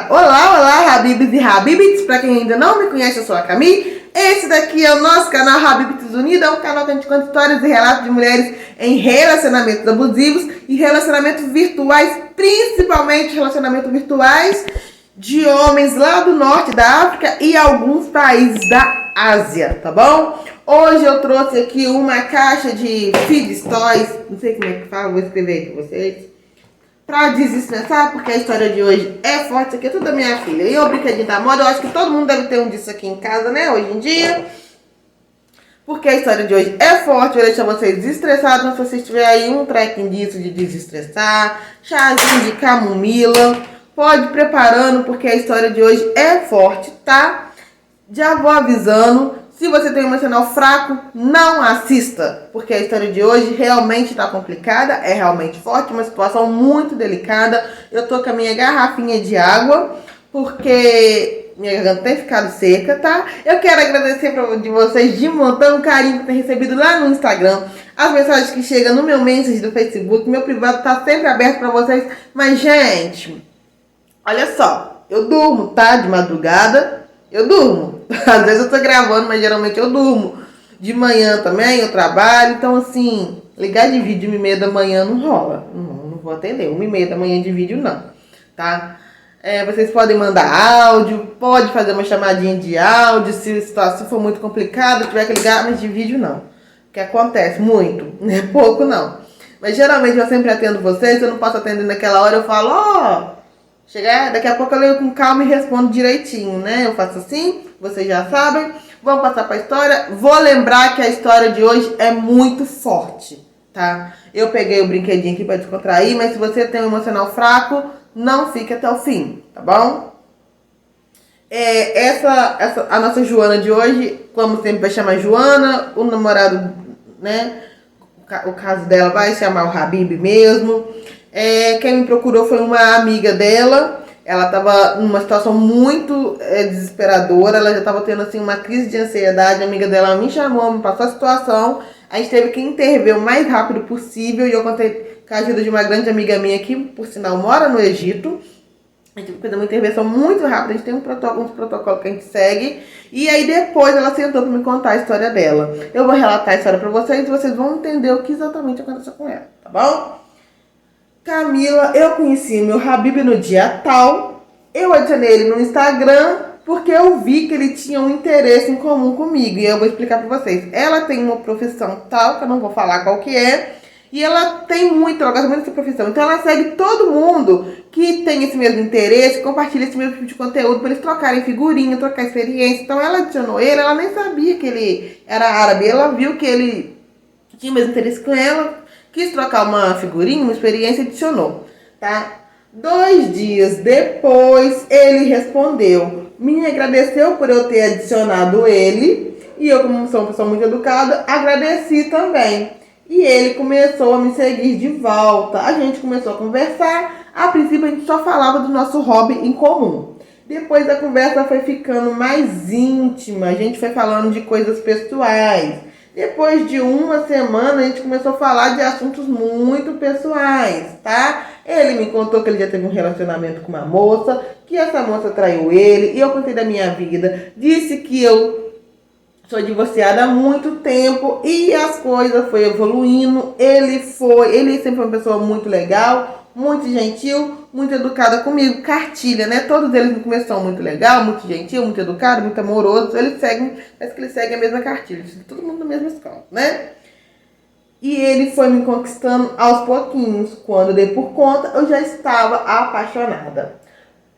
Olá, olá, Habibs e Habibits. Pra quem ainda não me conhece, eu sou a Camille. Esse daqui é o nosso canal Habibits Unido. É um canal que a gente conta histórias e relatos de mulheres em relacionamentos abusivos e relacionamentos virtuais, principalmente relacionamentos virtuais de homens lá do norte da África e alguns países da Ásia, tá bom? Hoje eu trouxe aqui uma caixa de feed toys, não sei como é que fala, vou escrever aqui pra vocês, pra desestressar, porque a história de hoje é forte. Isso aqui é tudo da minha filha. E o brinquedinho da moda, eu acho que todo mundo deve ter um disso aqui em casa, né, hoje em dia. Porque a história de hoje é forte, vai deixar vocês desestressados. Mas se vocês tiverem aí um trequinho disso de desestressar, chazinho de camomila, pode ir preparando, porque a história de hoje é forte, tá? Já vou avisando. Se você tem um emocional fraco, não assista, porque a história de hoje realmente está complicada, é realmente forte, uma situação muito delicada. Eu tô com a minha garrafinha de água, porque minha garganta tem ficado seca, tá? Eu quero agradecer de vocês de montão o carinho que tem recebido lá no Instagram, as mensagens que chegam no meu message do Facebook, meu privado tá sempre aberto para vocês. Mas, gente, olha só, eu durmo, tá? De madrugada, eu durmo. Às vezes eu tô gravando, mas geralmente eu durmo. De manhã também eu trabalho. Então, assim, ligar de vídeo 1h30 da manhã não rola. Não vou atender. 1h30 da manhã de vídeo não, tá? Vocês podem mandar áudio, pode fazer uma chamadinha de áudio se a situação for muito complicada, tiver que ligar, mas de vídeo não. Que acontece muito, não é pouco não. Mas geralmente eu sempre atendo vocês, eu não posso atender naquela hora, eu falo, chegar, daqui a pouco eu leio com calma e respondo direitinho, né? Eu faço assim, vocês já sabem. Vamos passar para a história. Vou lembrar que a história de hoje é muito forte, tá? Eu peguei o brinquedinho aqui para descontrair, mas se você tem um emocional fraco, não fique até o fim, tá bom? A nossa Joana de hoje, como sempre vai chamar Joana, o namorado, né? O caso dela vai chamar o Habib mesmo. Quem me procurou foi uma amiga dela. Ela estava numa situação muito desesperadora. Ela já estava tendo assim uma crise de ansiedade. A amiga dela me chamou, me passou a situação. A gente teve que intervir o mais rápido possível. E eu contei com a ajuda de uma grande amiga minha que, por sinal, mora no Egito. A gente teve que fazer uma intervenção muito rápida. A gente tem uns protocolos que a gente segue. E aí depois ela sentou para me contar a história dela. Eu vou relatar a história para vocês e vocês vão entender o que exatamente aconteceu com ela, tá bom? Camila, eu conheci meu Habib no dia tal. Eu adicionei ele no Instagram porque eu vi que ele tinha um interesse em comum comigo. E eu vou explicar para vocês. Ela tem uma profissão tal, que eu não vou falar qual que é. E ela gosta muito dessa profissão. Então ela segue todo mundo que tem esse mesmo interesse, compartilha esse mesmo tipo de conteúdo para eles trocarem figurinha, trocar experiência. Então ela adicionou ele, ela nem sabia que ele era árabe. Ela viu que ele tinha o mesmo interesse com ela, quis trocar uma figurinha, uma experiência e adicionou, tá? 2 dias depois ele respondeu, me agradeceu por eu ter adicionado ele. E eu, como sou uma pessoa muito educada, agradeci também. E ele começou a me seguir de volta. A gente começou a conversar. A princípio a gente só falava do nosso hobby em comum. Depois a conversa foi ficando mais íntima. A gente foi falando de coisas pessoais. Depois de uma semana a gente começou a falar de assuntos muito pessoais, tá? Ele me contou que ele já teve um relacionamento com uma moça, que essa moça traiu ele. E eu contei da minha vida. Disse que eu sou divorciada há muito tempo e as coisas foram evoluindo. Ele sempre foi uma pessoa muito legal, muito gentil, muito educada comigo. Cartilha, né? Todos eles no começo são muito legal, muito gentil, muito educado, muito amoroso. Parece que eles seguem a mesma cartilha. Todo mundo na mesma escola, né? E ele foi me conquistando aos pouquinhos. Quando eu dei por conta, eu já estava apaixonada.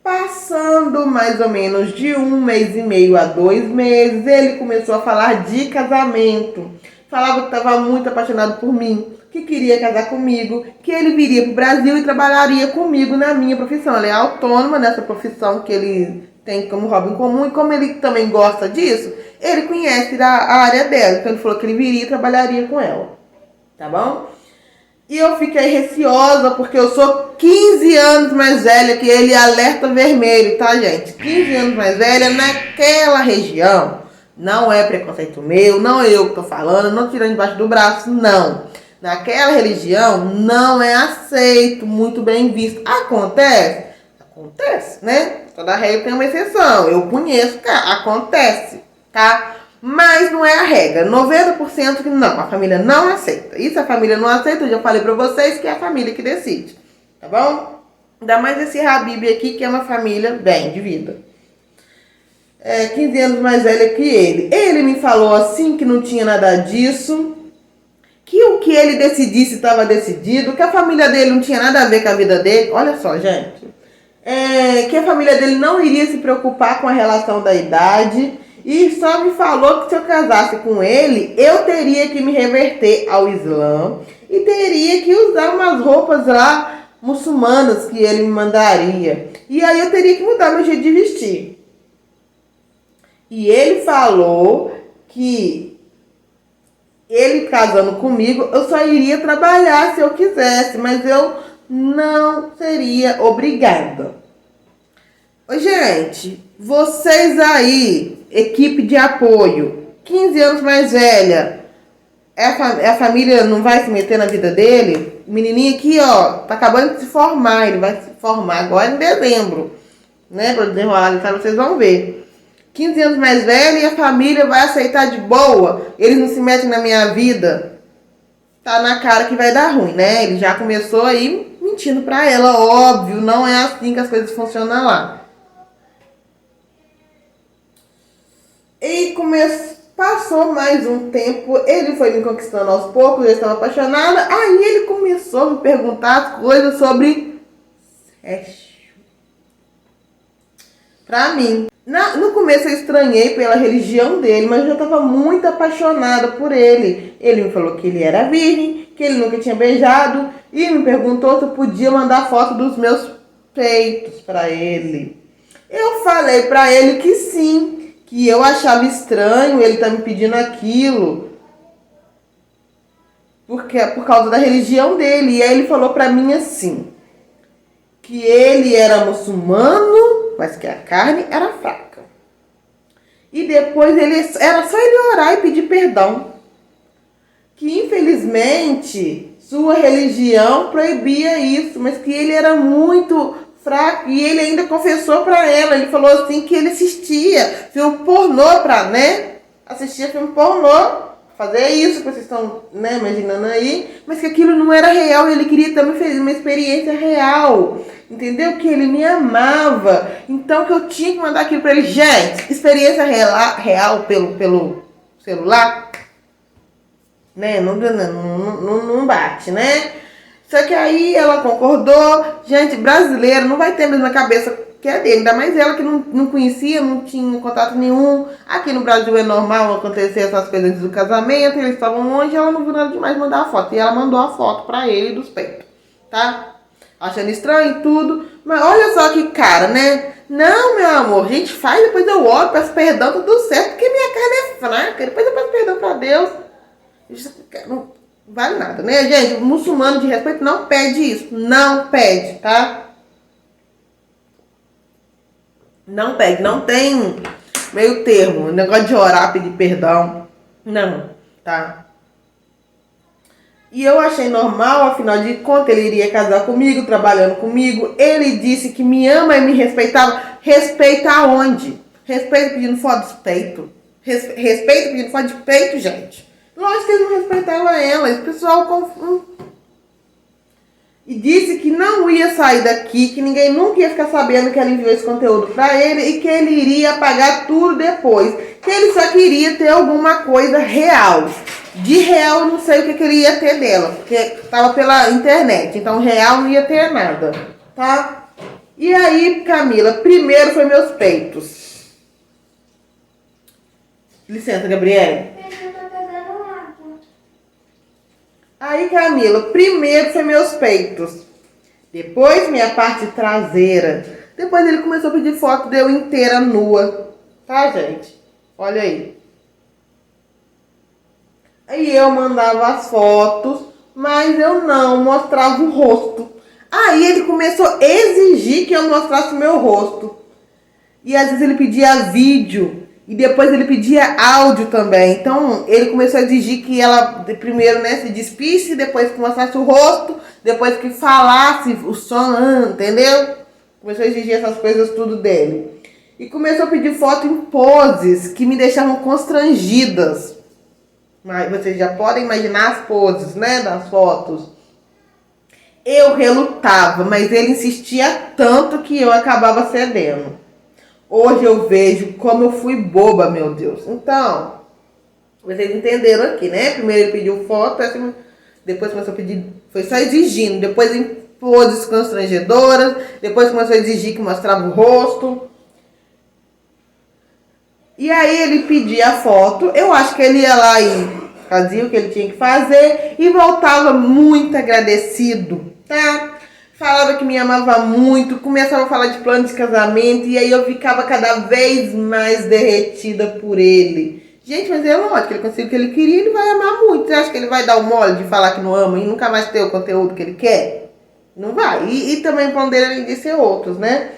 Passando mais ou menos de 1 mês e meio a 2 meses, ele começou a falar de casamento. Falava que estava muito apaixonado por mim, que queria casar comigo, que ele viria para o Brasil e trabalharia comigo na minha profissão. Ele é autônoma nessa profissão que ele tem como hobby em comum. E como ele também gosta disso, ele conhece a área dela. Então ele falou que ele viria e trabalharia com ela. Tá bom? E eu fiquei receosa porque eu sou 15 anos mais velha que ele, alerta vermelho, tá, gente? 15 anos mais velha naquela região. Não é preconceito meu, não é eu que tô falando, não tirando debaixo do braço, não. Naquela religião não é aceito, muito bem visto. Acontece? Acontece, né? Toda regra tem uma exceção. Eu conheço, cara, acontece, tá? Mas não é a regra. 90% que não, a família não aceita. E se a família não aceita, eu já falei pra vocês que é a família que decide, tá bom? Ainda mais esse Habib aqui, que é uma família bem de vida. 15 anos mais velha que ele. Ele me falou assim que não tinha nada disso, que o que ele decidisse estava decidido, que a família dele não tinha nada a ver com a vida dele. Olha só, gente. Que a família dele não iria se preocupar com a relação da idade e só me falou que se eu casasse com ele, eu teria que me reverter ao Islã e teria que usar umas roupas lá muçulmanas que ele me mandaria. E aí eu teria que mudar meu jeito de vestir. E ele falou que ele casando comigo, eu só iria trabalhar se eu quisesse, mas eu não seria obrigada. Ô, gente, vocês aí, equipe de apoio, 15 anos mais velha, a família não vai se meter na vida dele? O menininho aqui, ó, tá acabando de se formar, ele vai se formar agora em dezembro, né, pra desenrolar, então vocês vão ver. 15 anos mais velho e a família vai aceitar de boa, eles não se metem na minha vida, tá na cara que vai dar ruim, né? Ele já começou aí mentindo pra ela, óbvio, não é assim que as coisas funcionam lá. E passou mais um tempo, ele foi me conquistando aos poucos, eu estava apaixonada, aí ele começou a me perguntar as coisas sobre sexo. Pra mim. No começo eu estranhei pela religião dele, mas eu já estava muito apaixonada por ele. Ele me falou que ele era virgem, que ele nunca tinha beijado e me perguntou se eu podia mandar foto dos meus peitos para ele. Eu falei para ele que sim, que eu achava estranho ele estar me pedindo aquilo, porque por causa da religião dele. E aí ele falou para mim assim, que ele era muçulmano, mas que a carne era fraca. E depois era só ele orar e pedir perdão. Que infelizmente sua religião proibia isso, mas que ele era muito fraco e ele ainda confessou para ela. Ele falou assim que ele assistia filme pornô assistia filme pornô. Fazer isso que vocês estão, né, imaginando aí, mas que aquilo não era real e ele queria também fazer uma experiência real, entendeu? Que ele me amava, então que eu tinha que mandar aquilo pra ele. Gente, experiência real pelo celular, né, não bate, né? Só que aí ela concordou. Gente, brasileiro não vai ter a mesma cabeça que é dele, ainda mais ela que não conhecia, não tinha contato nenhum. Aqui no Brasil é normal acontecer essas coisas do casamento, eles estavam longe, ela não viu nada demais mandar a foto. E ela mandou a foto pra ele dos peitos, tá? Achando estranho e tudo. Mas olha só que cara, né? Não, meu amor, a gente faz, depois eu oro, peço perdão, tudo certo, porque minha carne é fraca, depois eu peço perdão pra Deus. Isso não vale nada, né, gente? O muçulmano de respeito não pede isso, não pede, tá? Não pede, não tem meio termo, negócio de orar, pedir perdão, não, tá? E eu achei normal, afinal de contas, ele iria casar comigo, trabalhando comigo. Ele disse que me ama e me respeitava. Respeita aonde? Respeito pedindo foto de peito. Respeito pedindo foto de peito, gente. Lógico que ele não respeitava ela, esse pessoal e disse que não ia sair daqui, que ninguém nunca ia ficar sabendo que ela enviou esse conteúdo pra ele e que ele iria pagar tudo depois. Que ele só queria ter alguma coisa real. De real eu não sei o que ele ia ter dela, porque tava pela internet, então real não ia ter nada, tá? E aí, Camila, primeiro foi meus peitos. Licença, Gabriela. Aí, Camila, primeiro foi meus peitos, depois minha parte traseira, depois ele começou a pedir foto de eu inteira nua, tá, gente? Olha aí. Aí eu mandava as fotos, mas eu não mostrava o rosto. Aí ele começou a exigir que eu mostrasse o meu rosto. E às vezes ele pedia vídeo. E depois ele pedia áudio também. Então ele começou a exigir que ela primeiro, né, se despisse, depois que mostrasse o rosto, depois que falasse o som, entendeu? Começou a exigir essas coisas tudo dele. E começou a pedir foto em poses que me deixavam constrangidas. Mas vocês já podem imaginar as poses, né, das fotos. Eu relutava, mas ele insistia tanto que eu acabava cedendo. Hoje eu vejo como eu fui boba, meu Deus. Então, vocês entenderam aqui, né? Primeiro ele pediu foto, depois começou a pedir, foi só exigindo. Depois em poses constrangedoras, depois começou a exigir que mostrava o rosto. E aí ele pedia a foto, eu acho que ele ia lá e fazia o que ele tinha que fazer e voltava muito agradecido, tá? Falava que me amava muito, começava a falar de plano de casamento e aí eu ficava cada vez mais derretida por ele. Gente, mas é lógico, ele conseguiu o que ele queria, ele vai amar muito. Você acha que ele vai dar o mole de falar que não ama e nunca mais ter o conteúdo que ele quer? Não vai. E também o plano dele, além de ser outros, né?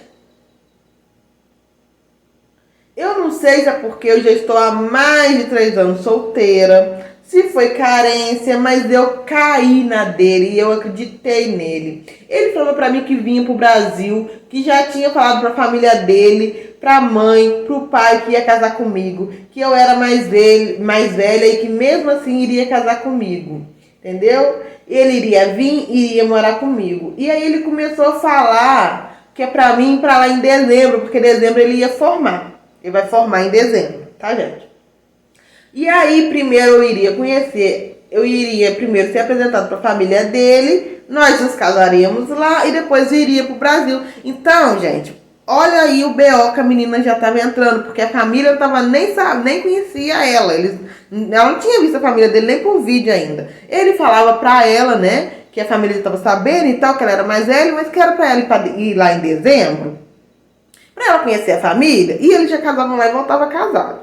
Eu não sei se é porque eu já estou há mais de 3 anos solteira, se foi carência, mas eu caí na dele e eu acreditei nele. Ele falou pra mim que vinha pro Brasil, que já tinha falado pra família dele, pra mãe, pro pai que ia casar comigo, que eu era mais velha e que mesmo assim iria casar comigo, entendeu? Ele iria vir e iria morar comigo. E aí ele começou a falar que é pra mim ir pra lá em dezembro, porque em dezembro ele ia formar. Ele vai formar em dezembro, tá, gente? E aí, primeiro eu iria primeiro ser apresentado para a família dele, nós nos casaríamos lá e depois iria pro Brasil. Então, gente, olha aí o BO que a menina já estava entrando, porque a família não tava nem conhecia ela. Ela não tinha visto a família dele nem por vídeo ainda. Ele falava pra ela, né, que a família estava sabendo e tal, que ela era mais velha, mas que era pra ela ir lá em dezembro. Pra ela conhecer a família, e ele já casava lá e voltava casado.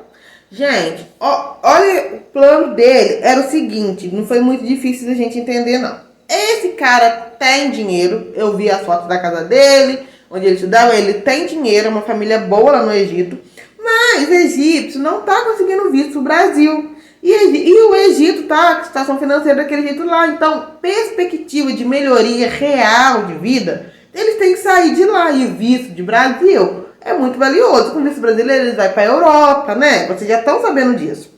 Gente, olha, o plano dele era o seguinte, não foi muito difícil da gente entender, não. Esse cara tem dinheiro, eu vi as fotos da casa dele, onde ele estudava, ele tem dinheiro, é uma família boa lá no Egito, mas o egípcio não tá conseguindo visto pro Brasil. E o Egito tá com a situação financeira daquele jeito lá, então perspectiva de melhoria real de vida, eles têm que sair de lá, e o visto de Brasil é muito valioso. Com o visto brasileiro eles vão para a Europa, né? Vocês já estão sabendo disso.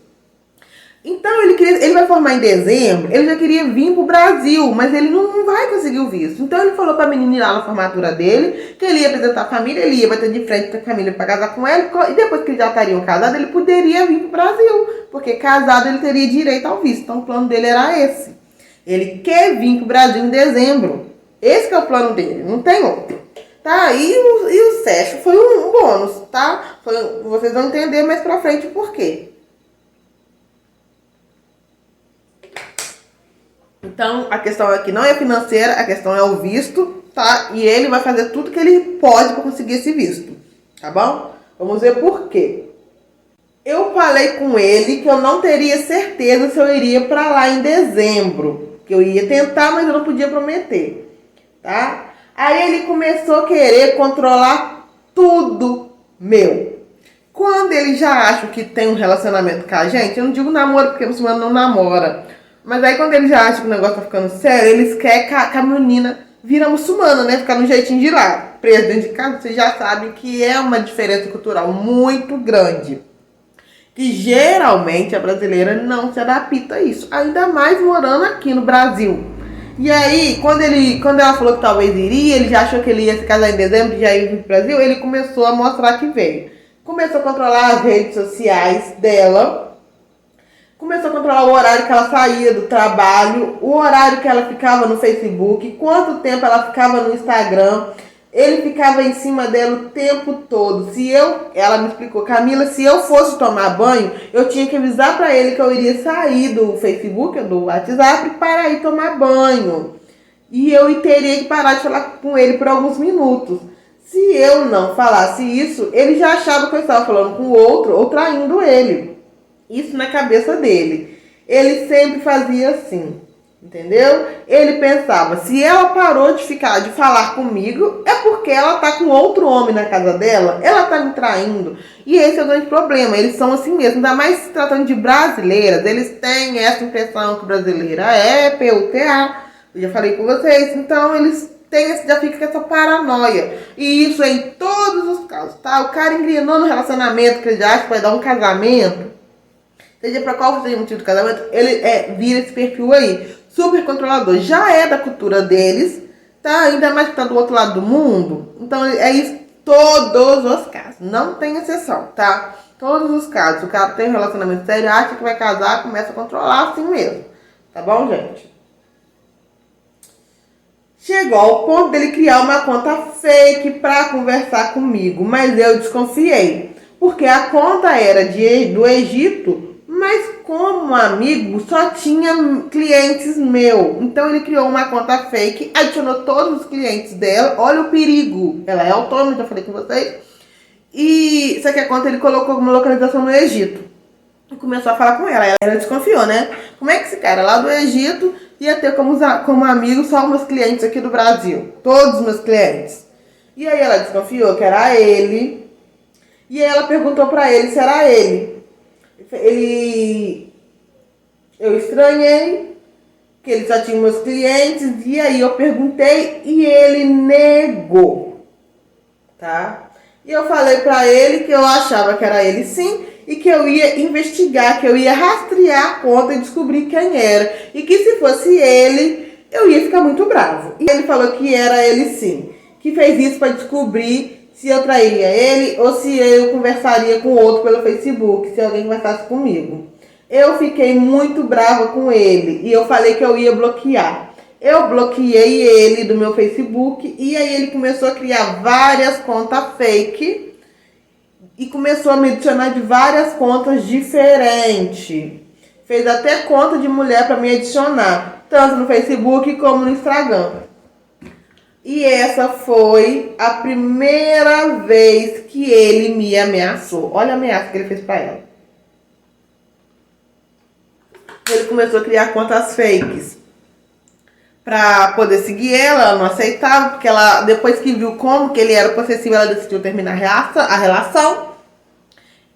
Então ele vai formar em dezembro, ele já queria vir pro Brasil, mas ele não vai conseguir o visto. Então ele falou pra menina ir lá na formatura dele, que ele ia apresentar a família, ele ia bater de frente com a família para casar com ela, e depois que eles já estariam casados, ele poderia vir pro Brasil, porque casado ele teria direito ao visto. Então o plano dele era esse. Ele quer vir pro Brasil em dezembro. Esse que é o plano dele, não tem outro. Tá? E o Sérgio foi um bônus, tá? Vocês vão entender mais pra frente o porquê. Então, a questão aqui não é financeira, a questão é o visto, tá? E ele vai fazer tudo que ele pode para conseguir esse visto, tá bom? Vamos ver por quê. Eu falei com ele que eu não teria certeza se eu iria para lá em dezembro. Que eu ia tentar, mas eu não podia prometer, tá? Aí ele começou a querer controlar tudo meu. Quando ele já acha que tem um relacionamento com a gente, eu não digo namoro porque o muçulmano não namora. Mas aí quando ele já acha que o negócio tá ficando sério, eles querem que a menina vira muçulmana, né? Ficar no jeitinho de lá. Preso dentro de casa, vocês já sabem que é uma diferença cultural muito grande. Que geralmente a brasileira não se adapta a isso. Ainda mais morando aqui no Brasil. E aí, quando ela falou que talvez iria, ele já achou que ele ia se casar em dezembro, já ia vir pro Brasil, ele começou a mostrar que veio. Começou a controlar as redes sociais dela. Começou a controlar o horário que ela saía do trabalho, o horário que ela ficava no Facebook, quanto tempo ela ficava no Instagram. Ele ficava em cima dela o tempo todo. Ela me explicou, Camila, se eu fosse tomar banho, eu tinha que avisar pra ele que eu iria sair do Facebook, do WhatsApp, para ir tomar banho. E eu teria que parar de falar com ele por alguns minutos. Se eu não falasse isso, ele já achava que eu estava falando com o outro ou traindo ele. Isso na cabeça dele. Ele sempre fazia assim. Entendeu? Ele pensava, se ela parou de falar comigo, é porque ela tá com outro homem na casa dela, ela tá me traindo. E esse é o grande problema, eles são assim mesmo, ainda mais se tratando de brasileiras, eles têm essa impressão que brasileira é PUTA, eu já falei com vocês, então eles já fica com essa paranoia. E isso é em todos os casos, tá? O cara engrenou no relacionamento que ele acha que vai dar um casamento, seja pra qual seja o motivo do casamento, ele vira esse perfil aí, super controlador. Já é da cultura deles, tá? Ainda mais que tá do outro lado do mundo. Então é isso, todos os casos. Não tem exceção, tá? Todos os casos. O cara tem um relacionamento sério, acha que vai casar, começa a controlar assim mesmo. Tá bom, gente? Chegou ao ponto dele criar uma conta fake pra conversar comigo, mas eu desconfiei. Porque a conta era do Egito, mas como amigo só tinha clientes meus. Então ele criou uma conta fake, adicionou todos os clientes dela. Olha o perigo. Ela é autônoma, já falei com vocês. E só que a conta ele colocou como localização no Egito. E começou a falar com ela. Ela desconfiou, né? Como é que esse cara lá do Egito ia ter como amigo só meus clientes aqui do Brasil? Todos os meus clientes. E aí ela desconfiou que era ele. E aí ela perguntou pra ele se era ele. Eu estranhei que ele só tinha meus clientes. E aí eu perguntei e ele negou. Tá? E eu falei pra ele que eu achava que era ele sim, e que eu ia investigar, que eu ia rastrear a conta e descobrir quem era. E que se fosse ele, eu ia ficar muito bravo. E ele falou que era ele sim, que fez isso para descobrir se eu traía ele ou se eu conversaria com outro pelo Facebook, se alguém conversasse comigo. Eu fiquei muito brava com ele e eu falei que eu ia bloquear. Eu bloqueei ele do meu Facebook e aí ele começou a criar várias contas fake e começou a me adicionar de várias contas diferentes. Fez até conta de mulher para me adicionar, tanto no Facebook como no Instagram. E essa foi a primeira vez que ele me ameaçou. Olha a ameaça que ele fez para ela. Ele começou a criar contas fakes pra poder seguir ela. Ela não aceitava, porque ela, depois que viu como que ele era possessivo, ela decidiu terminar a relação.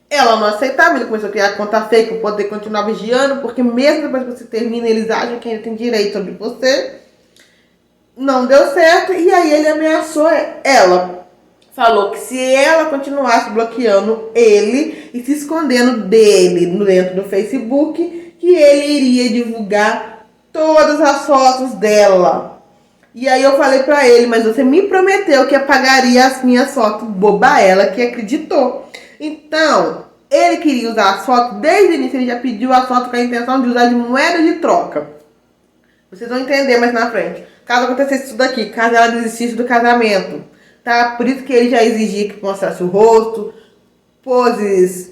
Ela não aceitava, ele começou a criar conta fake pra poder continuar vigiando, porque mesmo depois que você termina, eles acham que ele tem direito sobre você. Não deu certo, e aí ele ameaçou ela. Falou que se ela continuasse bloqueando ele e se escondendo dele dentro do Facebook, que ele iria divulgar todas as fotos dela. E aí eu falei pra ele, mas você me prometeu que apagaria as minhas fotos. Boba ela que acreditou. Então, ele queria usar as fotos, desde o início ele já pediu as fotos com a intenção de usar de moeda de troca. Vocês vão entender mais na frente. Caso acontecesse isso daqui, caso ela desistisse do casamento, tá? Por isso que ele já exigia que mostrasse o rosto, poses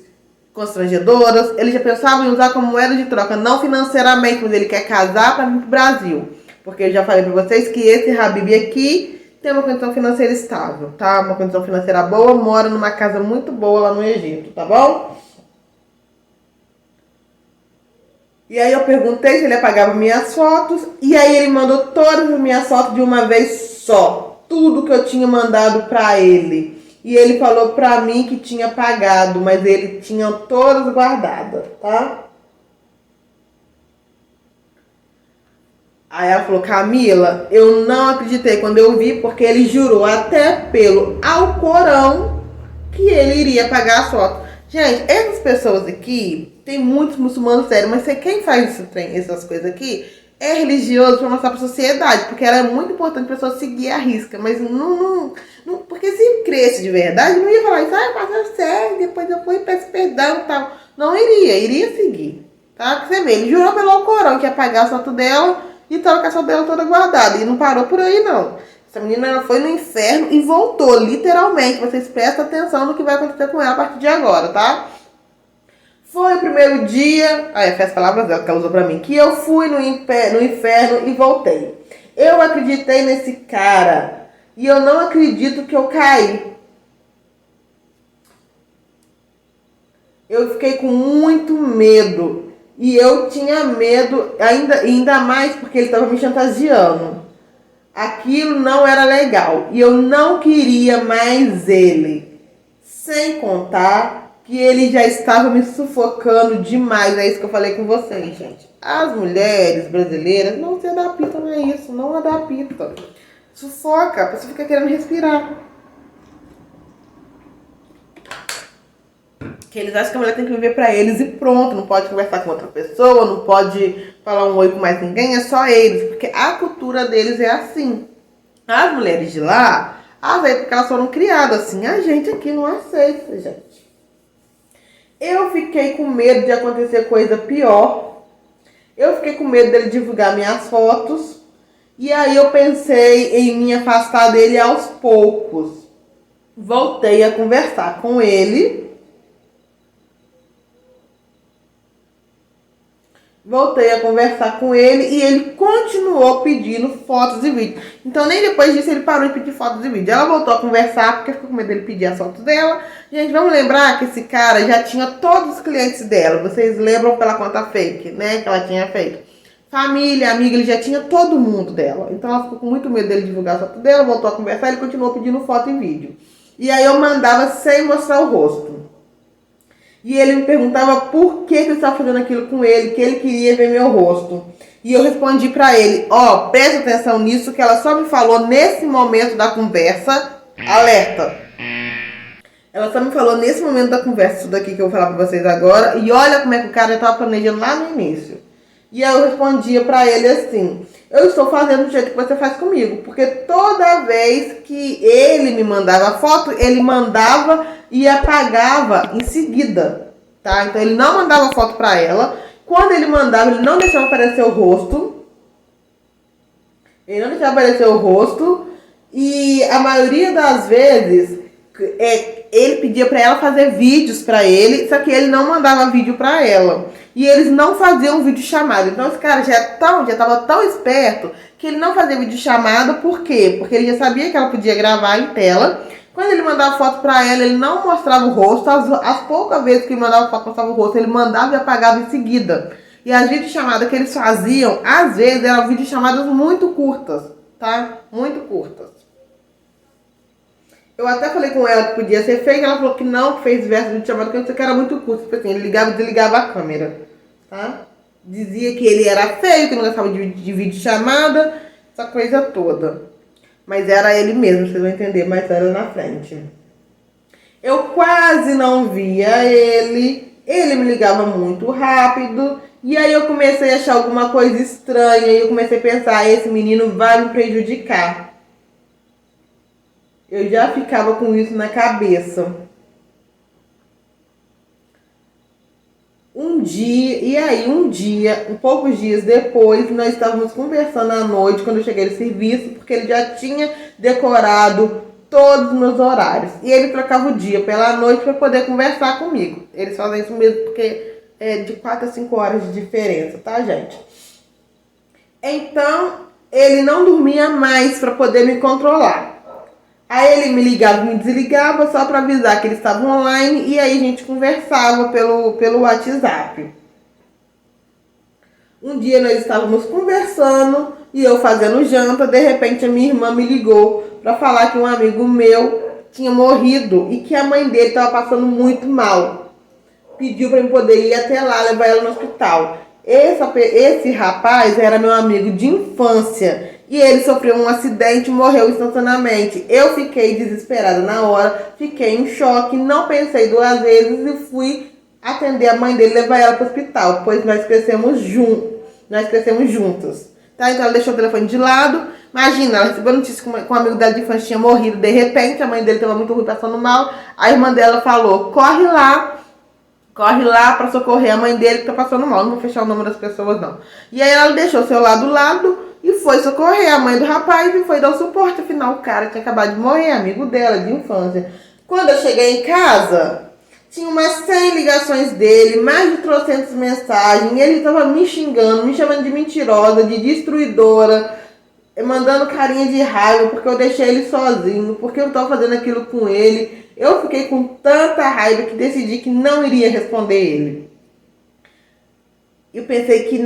constrangedoras. Ele já pensava em usar como moeda de troca, não financeiramente, mas ele quer casar para vir pro Brasil. Porque eu já falei para vocês que esse Habib aqui tem uma condição financeira estável, tá? Uma condição financeira boa, mora numa casa muito boa lá no Egito, tá bom? E aí eu perguntei se ele apagava minhas fotos, e aí ele mandou todas as minhas fotos de uma vez só. Tudo que eu tinha mandado pra ele. E ele falou pra mim que tinha apagado, mas ele tinha todas guardadas, tá? Aí ela falou, Camila, eu não acreditei quando eu vi, porque ele jurou até pelo Alcorão que ele iria apagar as fotos. Gente, essas pessoas aqui, tem muitos muçulmanos sérios, mas quem faz essas coisas aqui é religioso para mostrar para a sociedade, porque era muito importante a pessoa seguir a risca, mas não, porque se cresce de verdade, não ia falar isso, passou sério, depois eu fui e peço perdão e tal. Não iria seguir, tá? Porque você vê, ele jurou pelo Alcorão que ia apagar a foto dela e tava com a foto dela toda guardada, e não parou por aí não. Essa menina ela foi no inferno e voltou, literalmente. Vocês prestem atenção no que vai acontecer com ela a partir de agora, tá? Foi o primeiro dia, foi as palavras dela que ela usou pra mim, que eu fui no inferno e voltei. Eu acreditei nesse cara e eu não acredito que eu caí. Eu fiquei com muito medo e eu tinha medo ainda mais porque ele estava me chantageando. Aquilo não era legal e eu não queria mais ele. Sem contar que ele já estava me sufocando demais. É isso que eu falei com vocês, gente. As mulheres brasileiras não se adaptam a isso, não adaptam. Sufoca, a pessoa fica querendo respirar. Que eles acham que a mulher tem que viver pra eles e pronto, não pode conversar com outra pessoa, não pode falar um oi com mais ninguém, é só eles, porque a cultura deles é assim. As mulheres de lá, às vezes porque elas foram criadas assim, a gente aqui não aceita, gente. Eu fiquei com medo de acontecer coisa pior. Eu fiquei com medo dele divulgar minhas fotos. E aí eu pensei em me afastar dele aos poucos. Voltei a conversar com ele. Voltei a conversar com ele e ele continuou pedindo fotos e vídeos. Então nem depois disso ele parou de pedir fotos e vídeos. Ela voltou a conversar porque ficou com medo dele pedir as fotos dela. Gente, vamos lembrar que esse cara já tinha todos os clientes dela. Vocês lembram pela conta fake, né? Que ela tinha feito. Família, amiga, ele já tinha todo mundo dela. Então ela ficou com muito medo dele divulgar as fotos dela, voltou a conversar, ele continuou pedindo foto e vídeo. E aí eu mandava sem mostrar o rosto. E ele me perguntava por que eu estava fazendo aquilo com ele, que ele queria ver meu rosto. E eu respondi pra ele, ó, presta atenção nisso, que ela só me falou nesse momento da conversa, alerta. Ela só me falou nesse momento da conversa, isso daqui que eu vou falar pra vocês agora, e olha como é que o cara já estava planejando lá no início. E aí eu respondia pra ele assim, eu estou fazendo do jeito que você faz comigo, porque toda vez que ele me mandava foto, ele mandava e apagava em seguida, tá? Então ele não mandava foto pra ela, quando ele mandava, ele não deixava aparecer o rosto, e a maioria das vezes ele pedia pra ela fazer vídeos pra ele, só que ele não mandava vídeo pra ela. E eles não faziam vídeo chamada. Então esse cara já estava tão esperto que ele não fazia vídeo chamada. Por quê? Porque ele já sabia que ela podia gravar em tela. Quando ele mandava foto pra ela, ele não mostrava o rosto. As poucas vezes que ele mandava foto, mostrava o rosto, ele mandava e apagava em seguida. E as videochamadas que eles faziam, às vezes, eram videochamadas muito curtas, tá? Muito curtas. Eu até falei com ela que podia ser fake, ela falou que não, que fez diversas videochamadas, que eu sei que era muito curto. Tipo assim, ele ligava e desligava a câmera, tá? Dizia que ele era feio, que não gostava de videochamada, essa coisa toda. Mas era ele mesmo, vocês vão entender mais tarde na frente. Eu quase não via ele me ligava muito rápido, e aí eu comecei a achar alguma coisa estranha, e eu comecei a pensar, esse menino vai me prejudicar. Eu já ficava com isso na cabeça. Um dia, poucos dias depois, nós estávamos conversando à noite, quando eu cheguei no serviço, porque ele já tinha decorado todos os meus horários. E ele trocava o dia pela noite para poder conversar comigo. Eles fazem isso mesmo porque é de 4 a 5 horas de diferença, tá, gente? Então, ele não dormia mais para poder me controlar. Aí ele me ligava e me desligava só para avisar que ele estava online, e aí a gente conversava pelo WhatsApp. Um dia nós estávamos conversando e eu fazendo janta, de repente a minha irmã me ligou para falar que um amigo meu tinha morrido e que a mãe dele estava passando muito mal. Pediu para eu poder ir até lá, levar ela no hospital. Esse rapaz era meu amigo de infância. E ele sofreu um acidente e morreu instantaneamente. Eu fiquei desesperada na hora, fiquei em choque, não pensei 2 vezes e fui atender a mãe dele e levar ela para o hospital, pois nós crescemos juntos. Tá? Então ela deixou o telefone de lado. Imagina, ela recebeu notícia que um amigo dela de infância tinha morrido de repente, a mãe dele estava muito ruim, passando mal. A irmã dela falou, corre lá para socorrer a mãe dele que tá passando mal. Não vou fechar o nome das pessoas, não. E aí ela deixou o celular do lado e foi socorrer a mãe do rapaz e foi dar o suporte. Afinal, o cara tinha acabado de morrer, amigo dela, de infância. Quando eu cheguei em casa, tinha umas 100 ligações dele, mais de 300 mensagens. E ele tava me xingando, me chamando de mentirosa, de destruidora, mandando carinha de raiva, porque eu deixei ele sozinho, porque eu tava fazendo aquilo com ele. Eu fiquei com tanta raiva que decidi que não iria responder ele. Eu pensei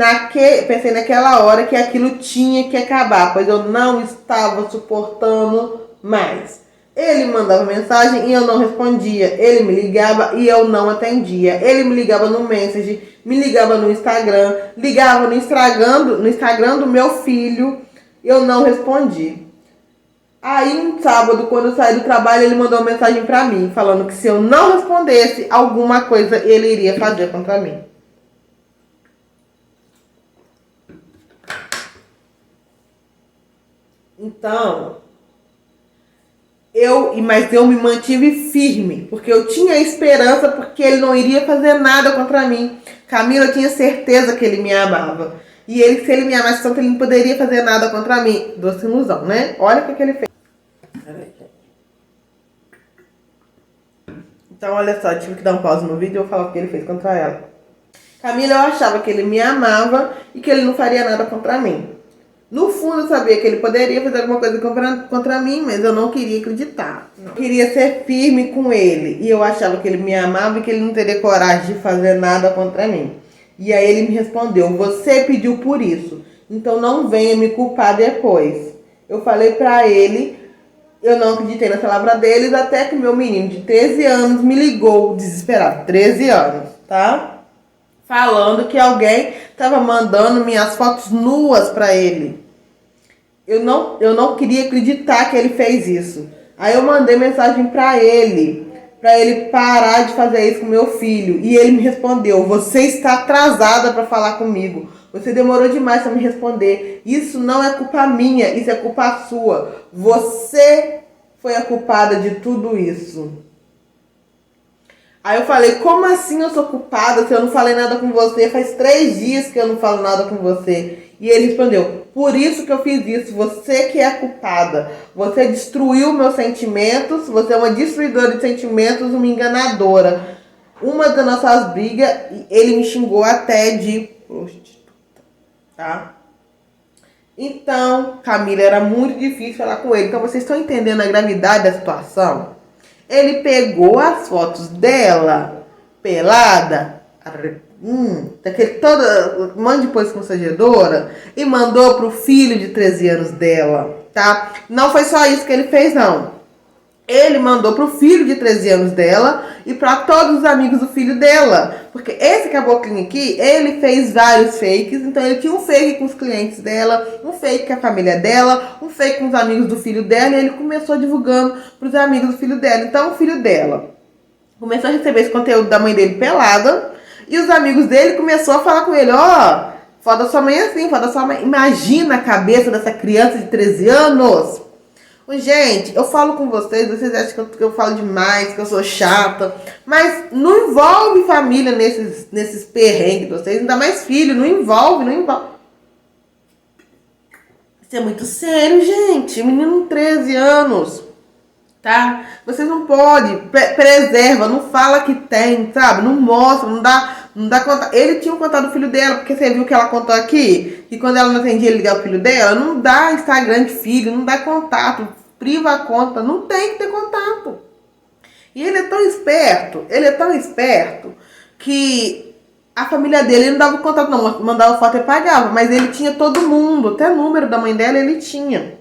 naquela hora que aquilo tinha que acabar, pois eu não estava suportando mais. Ele mandava mensagem e eu não respondia. Ele me ligava e eu não atendia. Ele me ligava no Messenger, me ligava no Instagram, ligava no Instagram do meu filho, eu não respondi. Aí, um sábado, quando eu saí do trabalho, ele mandou uma mensagem pra mim, falando que se eu não respondesse, alguma coisa ele iria fazer contra mim. Então, mas eu me mantive firme, porque eu tinha esperança, porque ele não iria fazer nada contra mim. Camila, eu tinha certeza que ele me amava. E ele, se ele me amasse tanto, ele não poderia fazer nada contra mim. Doce ilusão, né? Olha o que ele fez. Então, olha só, eu tive que dar um pause no vídeo e eu vou falar o que ele fez contra ela. Camila, eu achava que ele me amava e que ele não faria nada contra mim. No fundo, eu sabia que ele poderia fazer alguma coisa contra mim, mas eu não queria acreditar. Eu queria ser firme com ele. E eu achava que ele me amava e que ele não teria coragem de fazer nada contra mim. E aí ele me respondeu: você pediu por isso, então não venha me culpar depois. Eu falei pra ele, eu não acreditei na palavra deles, até que meu menino de 13 anos me ligou, desesperado. 13 anos, tá? Falando que alguém estava mandando minhas fotos nuas para ele. Eu não queria acreditar que ele fez isso. Aí eu mandei mensagem para ele parar de fazer isso com meu filho. E ele me respondeu: você está atrasada para falar comigo. Você demorou demais para me responder. Isso não é culpa minha, isso é culpa sua. Você foi a culpada de tudo isso. Aí eu falei: como assim eu sou culpada se eu não falei nada com você? Faz 3 dias que eu não falo nada com você. E ele respondeu: por isso que eu fiz isso, você que é a culpada. Você destruiu meus sentimentos, você é uma destruidora de sentimentos, uma enganadora. Uma das nossas brigas, ele me xingou até de prostituta, tá? Então, Camila, era muito difícil falar com ele. Então, vocês estão entendendo a gravidade da situação? Ele pegou as fotos dela, pelada, daquele todo um monte de coisa constrangedora, e mandou pro filho de 13 anos dela, tá? Não foi só isso que ele fez, não. Ele mandou pro filho de 13 anos dela e para todos os amigos do filho dela. Porque esse caboclinho aqui, ele fez vários fakes. Então ele tinha um fake com os clientes dela, um fake com a família dela, um fake com os amigos do filho dela. E ele começou divulgando pros amigos do filho dela. Então o filho dela começou a receber esse conteúdo da mãe dele pelada. E os amigos dele começaram a falar com ele: ó, foda sua mãe assim, foda sua mãe. Imagina a cabeça dessa criança de 13 anos. Gente, eu falo com vocês acham que eu falo demais, que eu sou chata, mas não envolve família nesses perrengues de vocês, ainda mais filho, não envolve. Isso é muito sério, gente. Menino de 13 anos, tá? Vocês não podem, preserva, não fala que tem, sabe? Não mostra, não dá conta. Ele tinha o contato do filho dela, porque você viu que ela contou aqui, que quando ela não atendia, ele ligava o filho dela. Não dá Instagram de filho, não dá contato, priva a conta, não tem que ter contato. E ele é tão esperto, que a família dele, ele não dava contato não, mandava foto e pagava, mas ele tinha todo mundo, até o número da mãe dela ele tinha.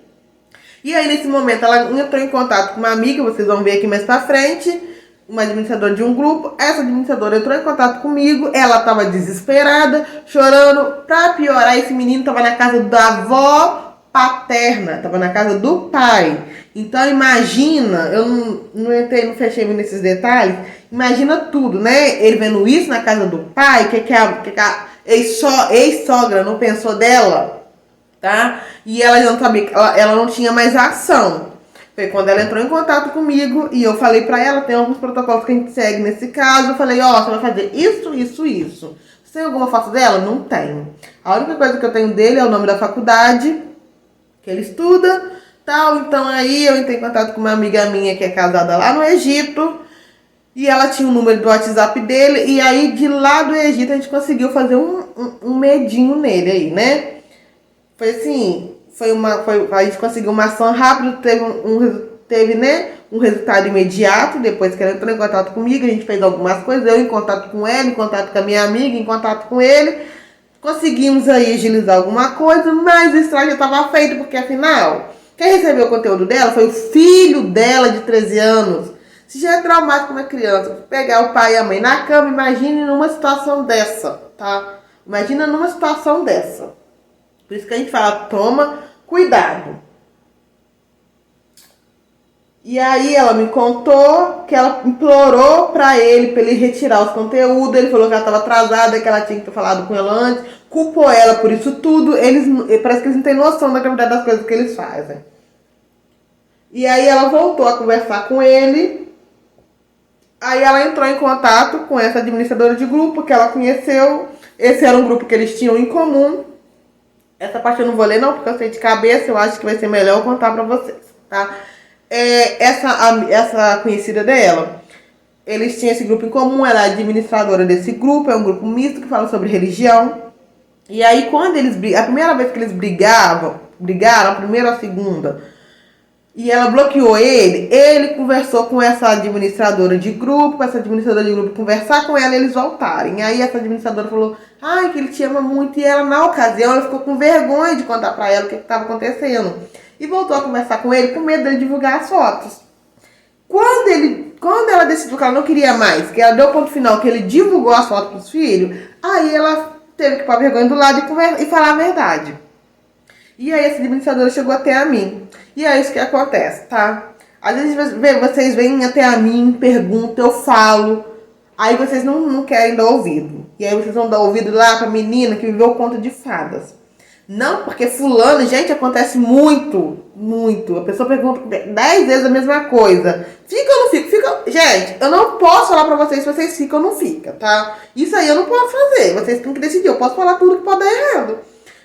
E aí nesse momento ela entrou em contato com uma amiga, vocês vão ver aqui mais pra frente, uma administradora de um grupo. Essa administradora entrou em contato comigo, ela tava desesperada, chorando. Pra piorar, esse menino tava na casa da avó paterna, tava na casa do pai. Então imagina, eu não entrei, não fechei nesses detalhes, imagina tudo, né? Ele vendo isso na casa do pai, que a ex-sogra não pensou dela, tá? E ela não sabia, ela não tinha mais ação. Foi quando ela entrou em contato comigo e eu falei pra ela: tem alguns protocolos que a gente segue nesse caso. Eu falei: ó, você vai fazer isso, isso, isso. Você tem alguma foto dela? Não tenho. A única coisa que eu tenho dele é o nome da faculdade que ele estuda, tal. Então aí eu entrei em contato com uma amiga minha que é casada lá no Egito, e ela tinha o número do WhatsApp dele, e aí de lá do Egito a gente conseguiu fazer um medinho nele aí, né? Foi assim, a gente conseguiu uma ação rápida, teve né, um resultado imediato. Depois que ela entrou em contato comigo, a gente fez algumas coisas, eu em contato com ela, em contato com a minha amiga, em contato com ele. Conseguimos aí agilizar alguma coisa, mas o estrago já estava feito, porque afinal, quem recebeu o conteúdo dela foi o filho dela de 13 anos. Se já é traumático uma criança pegar o pai e a mãe na cama, imagine numa situação dessa, tá? Imagina numa situação dessa. Por isso que a gente fala: toma cuidado. E aí ela me contou que ela implorou pra ele retirar os conteúdos. Ele falou que ela estava atrasada, que ela tinha que ter falado com ela antes. Culpou ela por isso tudo. Parece que eles não têm noção da gravidade das coisas que eles fazem. E aí ela voltou a conversar com ele. Aí ela entrou em contato com essa administradora de grupo que ela conheceu. Esse era um grupo que eles tinham em comum. Essa parte eu não vou ler não, porque eu sei de cabeça. Eu acho que vai ser melhor eu contar pra vocês, tá? Essa conhecida dela, eles tinham esse grupo em comum. Ela é administradora desse grupo. É um grupo misto que fala sobre religião. E aí quando a primeira vez que eles brigaram, a primeira ou a segunda, e ela bloqueou ele conversou com essa administradora de grupo, conversar com ela e eles voltarem. Aí essa administradora falou, que ele te ama muito, e ela, na ocasião, ela ficou com vergonha de contar pra ela o que estava acontecendo. E voltou a conversar com ele com medo dele divulgar as fotos. Quando ela decidiu que ela não queria mais, que ela deu o ponto final, que ele divulgou as fotos pros filhos, aí ela teve que pôr a vergonha do lado e falar a verdade. E aí essa administradora chegou até a mim. E é isso que acontece, tá? Às vezes vocês vêm até a mim, perguntam, eu falo. Aí vocês não querem dar ouvido. E aí vocês vão dar ouvido lá pra menina que viveu o conto de fadas. Não, porque fulano, gente, acontece muito, muito. A pessoa pergunta 10 vezes a mesma coisa. Fica ou não fica? Fica. Gente, eu não posso falar pra vocês se vocês ficam ou não ficam, tá? Isso aí eu não posso fazer. Vocês têm que decidir. Eu posso falar tudo que pode dar errado.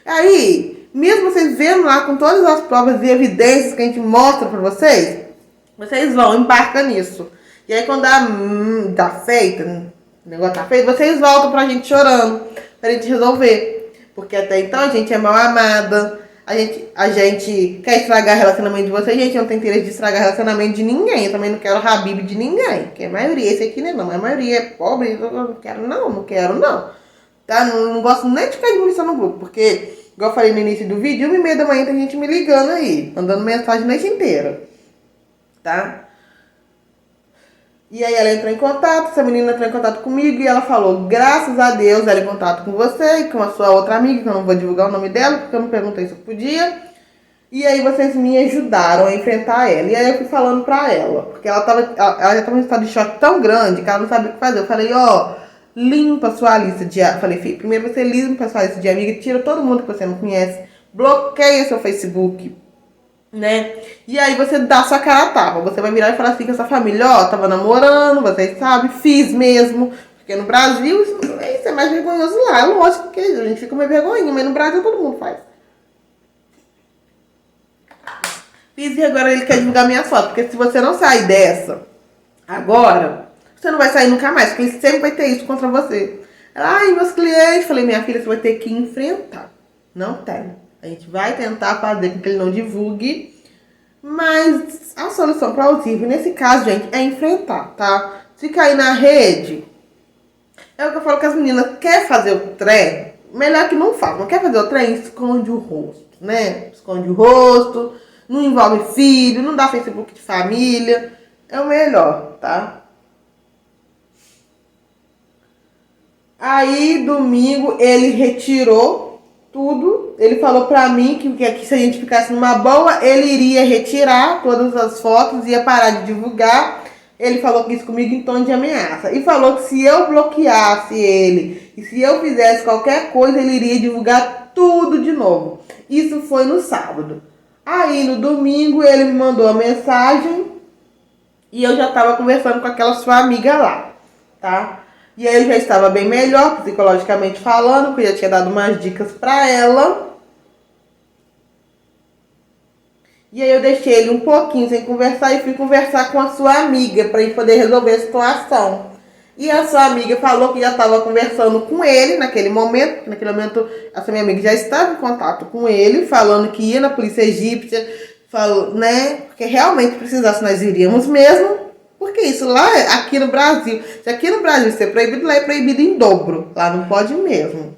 Aí, mesmo vocês vendo lá com todas as provas e evidências que a gente mostra pra vocês, vocês vão, embarca nisso. E aí quando tá feito, o negócio tá feito, vocês voltam pra gente chorando, pra gente resolver. Porque até então a gente é mal amada, a gente quer estragar o relacionamento de vocês. Gente, eu não tenho interesse de estragar o relacionamento de ninguém. Eu também não quero Habib de ninguém. Porque a maioria, esse aqui né, não, a maioria é pobre, eu não quero não. Tá? Não gosto nem de ficar de munição no grupo, porque, igual eu falei no início do vídeo, 1h30 da manhã tem gente me ligando aí, mandando mensagem a noite inteira. Tá? E aí ela entrou em contato, essa menina entrou em contato comigo e ela falou, graças a Deus, ela em contato com você e com a sua outra amiga, que eu não vou divulgar o nome dela, porque eu não perguntei se eu podia. E aí vocês me ajudaram a enfrentar ela. E aí eu fui falando pra ela, porque ela já estava em um estado de choque tão grande que ela não sabia o que fazer. Eu falei, limpa a sua lista de... Falei, filho, primeiro você limpa a sua lista de amiga, tira todo mundo que você não conhece, bloqueia seu Facebook, né? E aí você dá sua cara a tapa. Você vai virar e falar assim que essa família, tava namorando, vocês sabem, fiz mesmo. Porque no Brasil isso é mais vergonhoso lá. É lógico que a gente fica meio vergonhinha, mas no Brasil todo mundo faz. Fiz e agora ele quer divulgar minha foto. Porque se você não sair dessa agora, você não vai sair nunca mais. Porque ele sempre vai ter isso contra você. Ela, meus clientes. Falei, minha filha, você vai ter que enfrentar. Não tem. A gente vai tentar fazer com que ele não divulgue, mas a solução plausível nesse caso, gente, é enfrentar, tá? Se cair na rede, é o que eu falo que as meninas querem fazer o trem, melhor que não façam. Não quer fazer o trem, esconde o rosto, né? Esconde o rosto, não envolve filho, não dá Facebook de família, é o melhor, tá? Aí, domingo, ele retirou tudo. Ele falou pra mim que se a gente ficasse numa boa, ele iria retirar todas as fotos, ia parar de divulgar. Ele falou isso comigo em tom de ameaça. E falou que se eu bloqueasse ele e se eu fizesse qualquer coisa, ele iria divulgar tudo de novo. Isso foi no sábado. Aí no domingo ele me mandou uma mensagem e eu já estava conversando com aquela sua amiga lá, tá? E aí eu já estava bem melhor, psicologicamente falando, porque eu já tinha dado umas dicas pra ela. E aí eu deixei ele um pouquinho sem conversar e fui conversar com a sua amiga pra gente poder resolver a situação. E a sua amiga falou que já estava conversando com ele naquele momento. Naquele momento, essa minha amiga já estava em contato com ele, falando que ia na polícia egípcia, né? Porque realmente precisasse, nós iríamos mesmo. Porque isso lá, aqui no Brasil, se aqui no Brasil isso é proibido, lá é proibido em dobro. Lá não pode mesmo.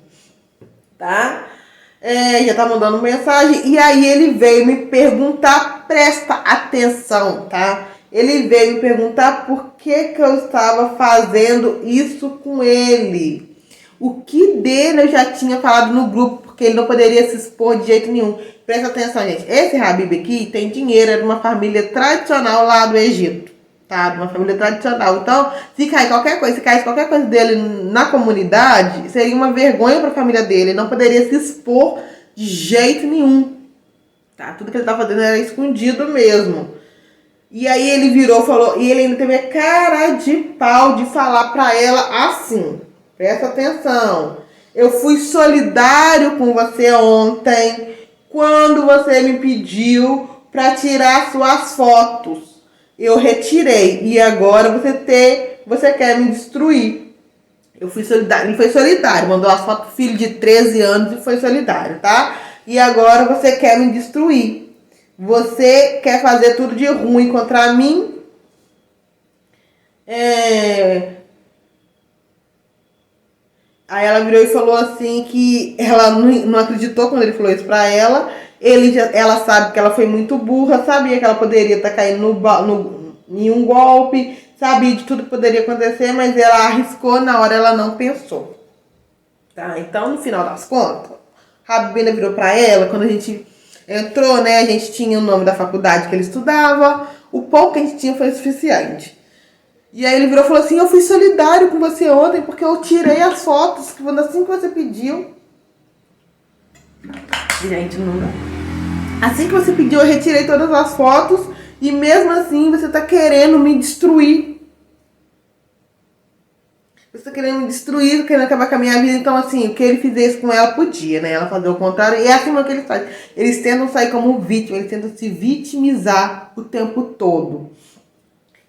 Tá? Já tá mandando mensagem. E aí ele veio me perguntar, presta atenção, tá? Ele veio me perguntar por que eu estava fazendo isso com ele. O que dele eu já tinha falado no grupo, porque ele não poderia se expor de jeito nenhum. Presta atenção, gente. Esse Habib aqui tem dinheiro, é de uma família tradicional lá do Egito. Tá? De uma família tradicional. Então, se caísse qualquer coisa dele na comunidade, seria uma vergonha para a família dele. Ele não poderia se expor de jeito nenhum. Tá? Tudo que ele tá fazendo era escondido mesmo. E aí ele virou, falou, e ele ainda teve a cara de pau de falar pra ela assim. Presta atenção. Eu fui solidário com você ontem, quando você me pediu pra tirar suas fotos. Eu retirei. E agora você quer me destruir. Eu fui solidário. Ele foi solidário. Mandou as fotos do filho de 13 anos e foi solidário, tá? E agora você quer me destruir. Você quer fazer tudo de ruim contra mim. Aí ela virou e falou assim que ela não acreditou quando ele falou isso pra ela. Ela sabe que ela foi muito burra, sabia que ela poderia estar caindo em um golpe, sabia de tudo que poderia acontecer, mas ela arriscou, na hora ela não pensou. Tá? Então, no final das contas, Rabina virou pra ela, quando a gente entrou, né, a gente tinha o nome da faculdade que ele estudava, o pouco que a gente tinha foi suficiente. E aí ele virou e falou assim, eu fui solidário com você ontem, porque eu tirei as fotos, assim que você pediu. Gente, não dá. Assim que você pediu, eu retirei todas as fotos, e mesmo assim você tá querendo me destruir. Você tá querendo me destruir, querendo acabar com a minha vida. Então, assim, o que ele fizesse com ela podia, né? Ela fazer o contrário. E é assim que eles fazem. Eles tentam sair como vítima, eles tentam se vitimizar o tempo todo.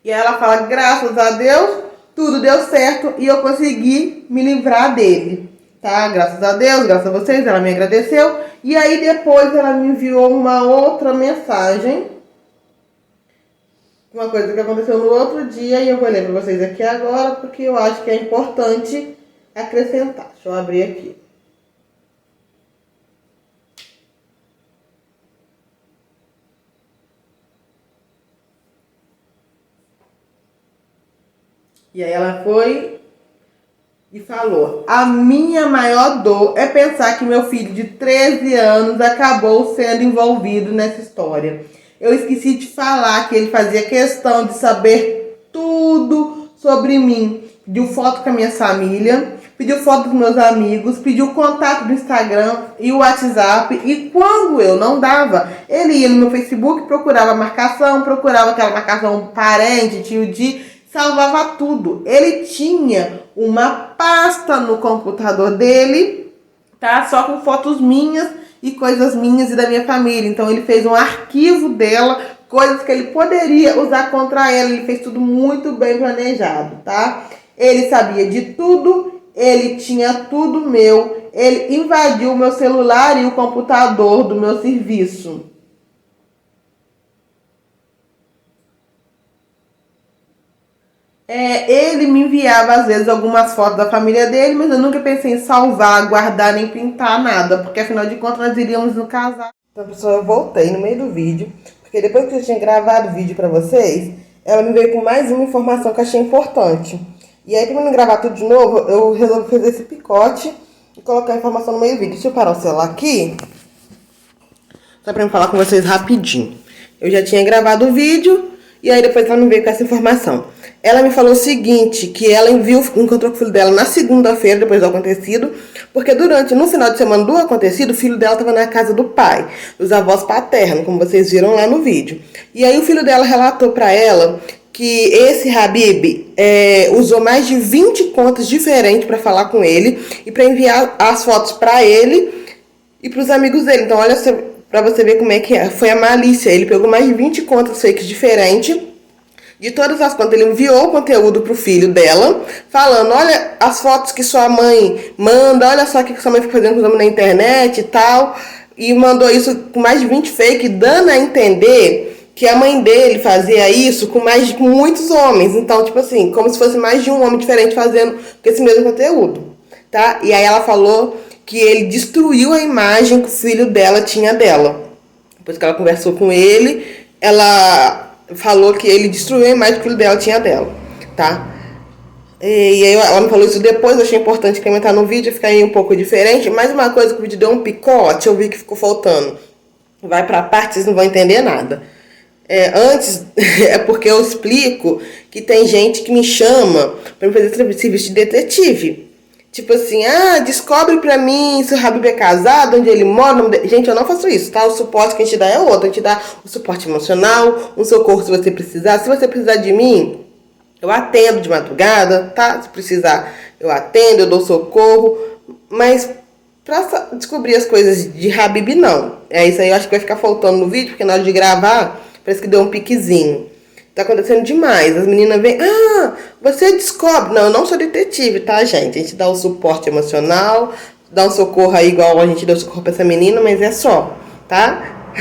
E aí ela fala, graças a Deus, tudo deu certo e eu consegui me livrar dele. Tá? Graças a Deus, graças a vocês, ela me agradeceu. E aí depois ela me enviou uma outra mensagem. Uma coisa que aconteceu no outro dia e eu vou ler para vocês aqui agora, porque eu acho que é importante acrescentar. Deixa eu abrir aqui. E aí ela foi e falou, a minha maior dor é pensar que meu filho de 13 anos acabou sendo envolvido nessa história. Eu esqueci de falar que ele fazia questão de saber tudo sobre mim. Pediu foto com a minha família, pediu foto dos meus amigos, pediu contato do Instagram e o WhatsApp. E quando eu não dava, ele ia no meu Facebook, procurava aquela marcação parente, tio de, salvava tudo. Ele tinha uma pasta no computador dele, tá? Só com fotos minhas e coisas minhas e da minha família. Então ele fez um arquivo dela, coisas que ele poderia usar contra ela. Ele fez tudo muito bem planejado, tá? Ele sabia de tudo, ele tinha tudo meu, ele invadiu o meu celular e o computador do meu serviço. Ele me enviava às vezes algumas fotos da família dele, mas eu nunca pensei em salvar, guardar, nem pintar nada, porque afinal de contas nós iríamos no casar. Então, pessoal, eu voltei no meio do vídeo, porque depois que eu tinha gravado o vídeo pra vocês, ela me veio com mais uma informação que eu achei importante. E aí, pra não gravar tudo de novo, eu resolvi fazer esse picote e colocar a informação no meio do vídeo. Deixa eu parar o celular aqui, só pra eu falar com vocês rapidinho. Eu já tinha gravado o vídeo, e aí depois ela me veio com essa informação. Ela me falou o seguinte, que ela encontrou com o filho dela na segunda-feira, depois do acontecido, porque no final de semana do acontecido, o filho dela estava na casa do pai, dos avós paternos, como vocês viram lá no vídeo. E aí o filho dela relatou para ela que esse Habib usou mais de 20 contas diferentes para falar com ele e para enviar as fotos para ele e para os amigos dele. Então olha para você ver como é que foi a malícia. Ele pegou mais de 20 contas fakes diferentes. De todas as contas, ele enviou o conteúdo pro filho dela, falando, olha as fotos que sua mãe manda, olha só o que sua mãe fica fazendo com os homens na internet e tal. E mandou isso com mais de 20 fake, dando a entender que a mãe dele fazia isso com muitos homens. Então, tipo assim, como se fosse mais de um homem diferente fazendo esse mesmo conteúdo, tá? E aí ela falou que ele destruiu a imagem que o filho dela tinha dela. Depois que ela conversou com ele, ela falou que ele destruiu a imagem que o filho dela tinha dela, tá? E aí ela me falou isso depois, eu achei importante incrementar no vídeo, ficar aí um pouco diferente. Mais uma coisa que o vídeo deu um picote, eu vi que ficou faltando. Vai pra parte, vocês não vão entender nada. Antes, é porque eu explico que tem gente que me chama pra me fazer serviço de detetive. Tipo assim, descobre pra mim se o Habib é casado, onde ele mora. Gente, eu não faço isso, tá? O suporte que a gente dá é outro. A gente dá o suporte emocional, um socorro se você precisar. Se você precisar de mim, eu atendo de madrugada, tá? Se precisar, eu atendo, eu dou socorro. Mas pra descobrir as coisas de Habib, não. Isso aí eu acho que vai ficar faltando no vídeo, porque na hora de gravar, parece que deu um piquezinho. Tá acontecendo demais. As meninas vêm, você descobre. Não, eu não sou detetive, tá, gente? A gente dá o suporte emocional, dá um socorro aí igual a gente deu socorro pra essa menina, mas é só, tá?